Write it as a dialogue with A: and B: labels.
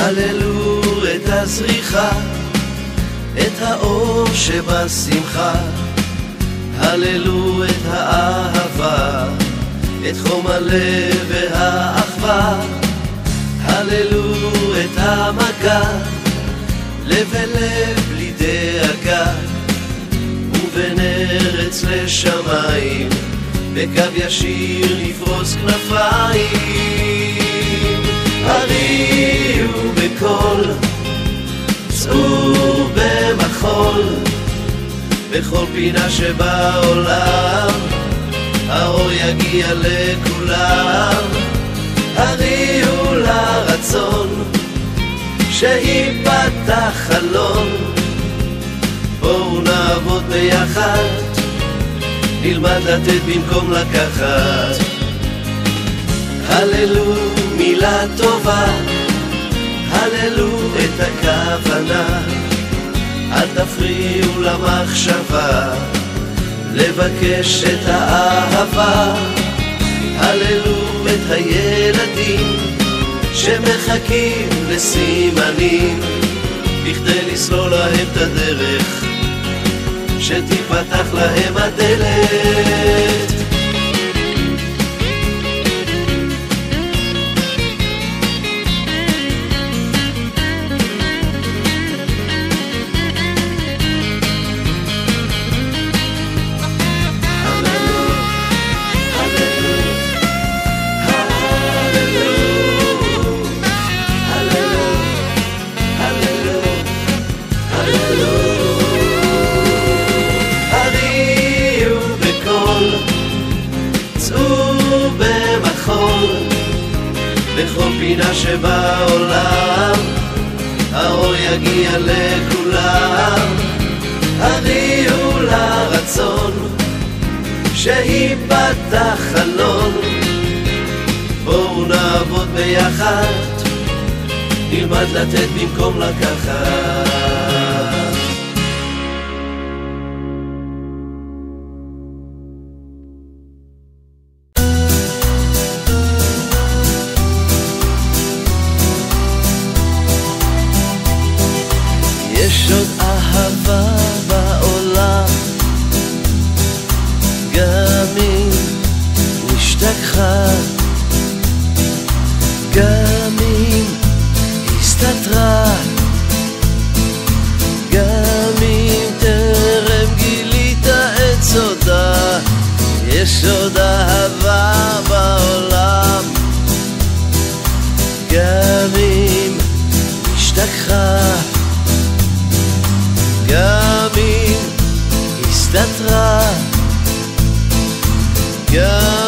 A: הללו את הזריחה, את האור שבשמחה, הללו את האהבה, את חום הלב והאחווה, הללו את המגע, לב אל לב בלי דאגה, ובין ארץ לשמיים, בקו ישיר נפרוס כנפיים. הריעו בקול, צאו במחול, בכל פינה שבעולם, האור יגיע לכולם. הריעו לרצון, שיפתח חלון, בואו נעבוד ביחד, נלמד לתת במקום לקחת. הללו מילה טובה, הללו את הכוונה, אל תפריעו למחשבה, לבקש את האהבה. הללו את הילדים שמחכים לסימנים, בכדי לסלול להם את הדרך, שתיפתח להם הדלת. בכל פינה שבעולם, האור יגיע לכולם. הריעו לרצון, שיפתח חלון, בואו נעבוד ביחד, נלמד לתת במקום לקחת. יש עוד אהבה בעולם, גם אם נשתכחה, גם אם הסתתרה, גם אם טרם גילית את סודה. יש עוד אהבה בעולם, גם אם נשתכחה, גם אם הסתתרה, גם